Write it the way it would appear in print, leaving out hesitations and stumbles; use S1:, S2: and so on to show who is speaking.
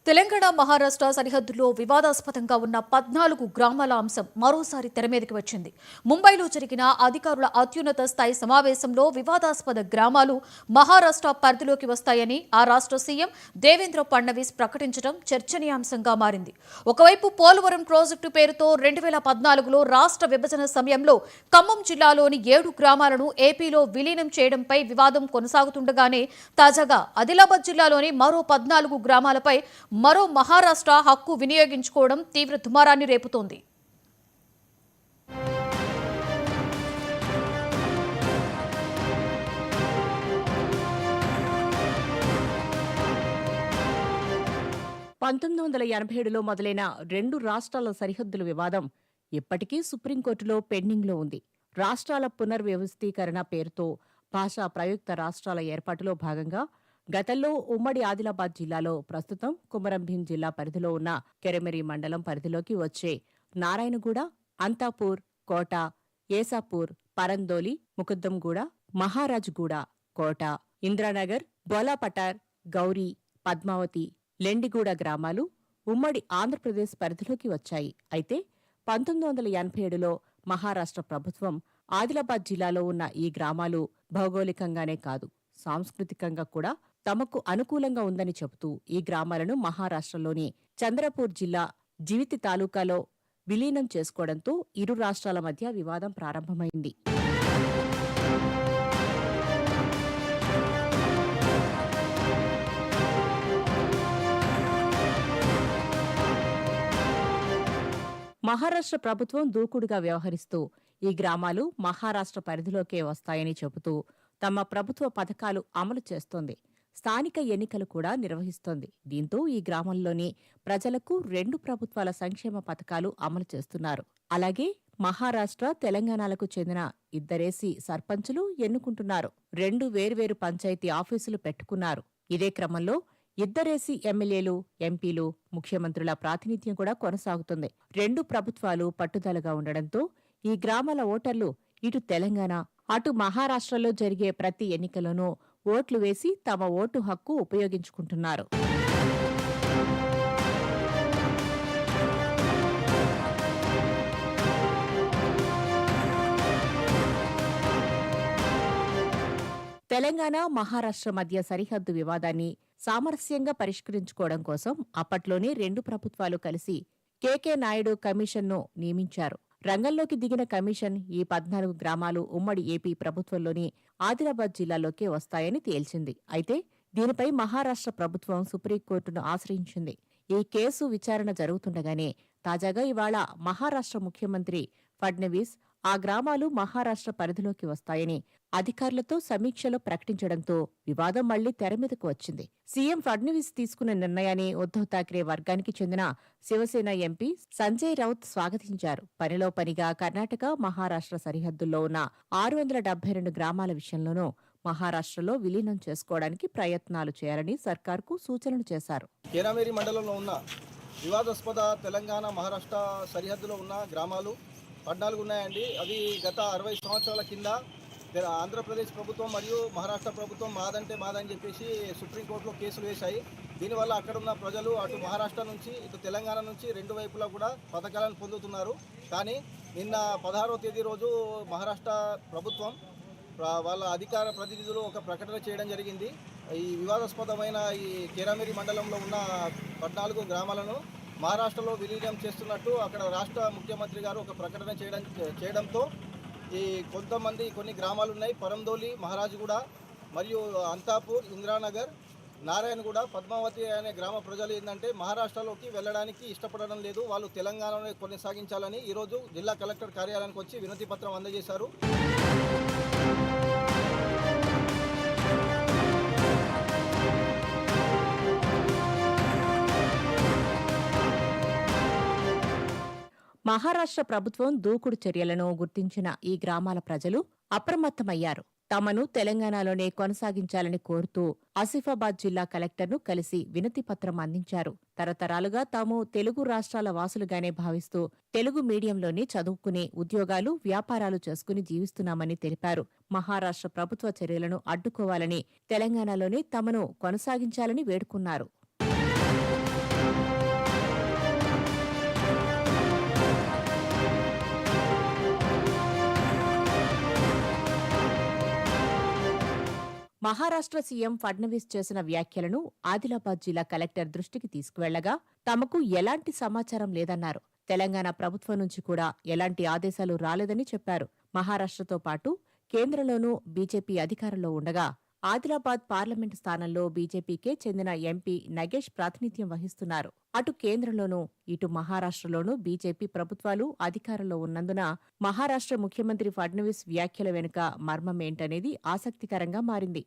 S1: తెలంగాణ మహారాష్ట్ర సరిహద్దులో వివాదాస్పదంగా ఉన్న 14 గ్రామాల అంశం మరోసారి తెరమీదకి వచ్చింది. ముంబైలో జరిగిన అధికారుల అత్యున్నత స్థాయి సమావేశంలో వివాదాస్పద గ్రామాలు మహారాష్ట్ర పరిధిలోకి వస్తాయని ఆ రాష్ట్ర సీఎం దేవేంద్ర ఫడ్నవీస్ ప్రకటించడం చర్చనీయాంశంగా మారింది. ఒకవైపు పోలవరం ప్రాజెక్టు పేరుతో 2014లో రాష్ట్ర విభజన సమయంలో ఖమ్మం జిల్లాలోని 7 గ్రామాలను ఏపీలో విలీనం చేయడంపై వివాదం కొనసాగుతుండగానే తాజాగా ఆదిలాబాద్ జిల్లాలోని మరో 14 గ్రామాలపై మరో మహారాష్ట్ర హక్కు వినియోగించుకోవడం తీవ్ర దుమారాన్ని రేపుతోంది.
S2: లో మొదలైన రెండు రాష్ట్రాల సరిహద్దుల వివాదం ఇప్పటికీ సుప్రీంకోర్టులో పెండింగ్లో ఉంది. రాష్ట్రాల పునర్వ్యవస్థీకరణ పేరుతో భాషా ప్రయుక్త రాష్ట్రాల ఏర్పాటులో భాగంగా గతంలో ఉమ్మడి ఆదిలాబాద్ జిల్లాలో ప్రస్తుతం కుమరంభీం జిల్లా పరిధిలో ఉన్న కెరమెరి మండలం పరిధిలోకి వచ్చే నారాయణగూడ, అంతాపూర్, కోట, ఏసాపూర్, పరందోలి, ముకుద్దంగూడ, మహారాజ్గూడ, కోట, ఇంద్రానగర్, బోలాపటార్, గౌరీ, పద్మావతి, లెండిగూడ గ్రామాలు ఉమ్మడి ఆంధ్రప్రదేశ్ పరిధిలోకి వచ్చాయి. అయితే 1987లో మహారాష్ట్ర ప్రభుత్వం ఆదిలాబాద్ జిల్లాలో ఉన్న ఈ గ్రామాలు భౌగోళికంగానే కాదు, సాంస్కృతికంగా కూడా తమకు అనుకూలంగా ఉందని చెబుతూ ఈ గ్రామాలను మహారాష్ట్రలోని చంద్రపూర్ జిల్లా జివితి తాలూకాలో విలీనం చేసుకోవడంతో ఇరు రాష్ట్రాల మధ్య వివాదం ప్రారంభమైంది. మహారాష్ట్ర ప్రభుత్వం దూకుడుగా వ్యవహరిస్తూ ఈ గ్రామాలు మహారాష్ట్ర పరిధిలోకే వస్తాయని చెబుతూ తమ ప్రభుత్వ పథకాలు అమలు చేస్తోంది. స్థానిక ఎన్నికలు కూడా నిర్వహిస్తోంది. దీంతో ఈ గ్రామంలోని ప్రజలకు రెండు ప్రభుత్వాల సంక్షేమ పథకాలు అమలు చేస్తున్నారు. అలాగే మహారాష్ట్ర, తెలంగాణలకు చెందిన ఇద్దరేసి సర్పంచులు ఎన్నుకుంటున్నారు. రెండు వేర్వేరు పంచాయతీ ఆఫీసులు పెట్టుకున్నారు. ఇదే క్రమంలో ఇద్దరేసి ఎమ్మెల్యేలు, ఎంపీలు, ముఖ్యమంత్రుల ప్రాతినిధ్యం కూడా కొనసాగుతుంది. రెండు ప్రభుత్వాలు పట్టుదలగా ఉండడంతో ఈ గ్రామాల ఓటర్లు ఇటు తెలంగాణ, అటు మహారాష్ట్రలో జరిగే ప్రతి ఎన్నికలోనూ ఓట్లు వేసి తమ ఓటు హక్కు ఉపయోగించుకుంటున్నారు. తెలంగాణ, మహారాష్ట్ర మధ్య సరిహద్దు వివాదాన్ని సామరస్యంగా పరిష్కరించుకోవడం కోసం అప్పట్లోనే రెండు ప్రభుత్వాలు కలిసి కె నాయుడు కమిషన్ను నియమించారు. రంగంలోకి దిగిన కమిషన్ ఈ 14 గ్రామాలు ఉమ్మడి ఏపీ ప్రభుత్వంలోని ఆదిలాబాద్ జిల్లాలోకే వస్తాయని తేల్చింది. అయితే దీనిపై మహారాష్ట్ర ప్రభుత్వం సుప్రీంకోర్టును ఆశ్రయించింది. ఈ కేసు విచారణ జరుగుతుండగానే తాజాగా ఇవాళ మహారాష్ట్ర ముఖ్యమంత్రి ఫడ్నవీస్ ఆ గ్రామాలు మహారాష్ట్ర పరిధిలోకి వస్తాయని అధికారులతో సమీక్షలో ప్రకటించడంతో వివాదం మళ్లీ తెరమీదకు వచ్చింది. సీఎం ఫడ్నవీస్ తీసుకున్న నిర్ణయాన్ని ఉద్ధవ్ ఠాక్రే వర్గానికి చెందిన శివసేన ఎంపీ సంజయ్ రౌత్ స్వాగతించారు. పనిలో పనిగా కర్ణాటక, మహారాష్ట్ర సరిహద్దుల్లో ఉన్న 672 గ్రామాల విషయంలోనూ మహారాష్ట్రలో విలీనం చేసుకోవడానికి ప్రయత్నాలు చేయాలని సర్కార్కు సూచనలు చేశారు.
S3: కేరామేరి మండలంలో ఉన్న వివాదాస్పద తెలంగాణ, మహారాష్ట్ర సరిహద్దులో ఉన్న గ్రామాలు 14 ఉన్నాయండి. అవి గత 60 సంవత్సరాల కింద ఆంధ్రప్రదేశ్ ప్రభుత్వం మరియు మహారాష్ట్ర ప్రభుత్వం మాదని చెప్పేసి సుప్రీంకోర్టులో కేసులు వేశాయి. దీనివల్ల అక్కడున్న ప్రజలు అటు మహారాష్ట్ర నుంచి ఇటు తెలంగాణ నుంచి రెండు వైపులా కూడా పథకాలను పొందుతున్నారు. కానీ నిన్న 16వ తేదీ రోజు మహారాష్ట్ర ప్రభుత్వం వాళ్ళ అధికార ప్రతినిధులు ఒక ప్రకటన చేయడం జరిగింది. ఈ వివాదాస్పదమైన ఈ కేరామేరి మండలంలో ఉన్న 14 గ్రామాలను మహారాష్ట్రలో విలీనం చేస్తున్నట్టు అక్కడ రాష్ట్ర ముఖ్యమంత్రి గారు ఒక ప్రకటన చేయడంతో ఈ కొన్ని గ్రామాలు ఉన్నాయి. పరందోలి, మహారాజ్గూడ మరియు అంతాపూర్, ఇంద్రానగర్, నారాయణగూడ, పద్మావతి అనే గ్రామ ప్రజలు ఏంటంటే మహారాష్ట్రలోకి వెళ్ళడానికి ఇష్టపడడం లేదు. వాళ్ళు తెలంగాణలో కొనసాగించాలని ఈరోజు జిల్లా కలెక్టర్ కార్యాలయానికి వచ్చి వినతి పత్రం అందజేశారు.
S2: మహారాష్ట్ర ప్రభుత్వం దూకుడు చర్యలను గుర్తించిన ఈ గ్రామాల ప్రజలు అప్రమత్తమయ్యారు. తమను తెలంగాణలోనే కొనసాగించాలని కోరుతూ ఆసిఫాబాద్ జిల్లా కలెక్టర్ను కలిసి వినతిపత్రం అందించారు. తరతరాలుగా తాము తెలుగు రాష్ట్రాల వాసులుగానే భావిస్తూ తెలుగు మీడియంలోనే చదువుకుని ఉద్యోగాలు, వ్యాపారాలు చేసుకుని జీవిస్తున్నామని తెలిపారు. మహారాష్ట్ర ప్రభుత్వ చర్యలను అడ్డుకోవాలని, తెలంగాణలోనే తమను కొనసాగించాలని వేడుకున్నారు. మహారాష్ట్ర సీఎం ఫడ్నవీస్ చేసిన వ్యాఖ్యలను ఆదిలాబాద్ జిల్లా కలెక్టర్ దృష్టికి తీసుకువెళ్లగా తమకు ఎలాంటి సమాచారం లేదన్నారు. తెలంగాణ ప్రభుత్వం నుంచి కూడా ఎలాంటి ఆదేశాలు రాలేదని చెప్పారు. మహారాష్ట్రతో పాటు కేంద్రంలోనూ బీజేపీ అధికారంలో ఉండగా ఆదిలాబాద్ పార్లమెంటు స్థానంలో బీజేపీకే చెందిన ఎంపీ నగేష్ ప్రాతినిధ్యం వహిస్తున్నారు. అటు కేంద్రంలోనూ ఇటు మహారాష్ట్రలోనూ బీజేపీ ప్రభుత్వాలు అధికారంలో ఉన్నందున మహారాష్ట్ర ముఖ్యమంత్రి ఫడ్నవీస్ వ్యాఖ్యల వెనుక మర్మమేంటనేది ఆసక్తికరంగా మారింది.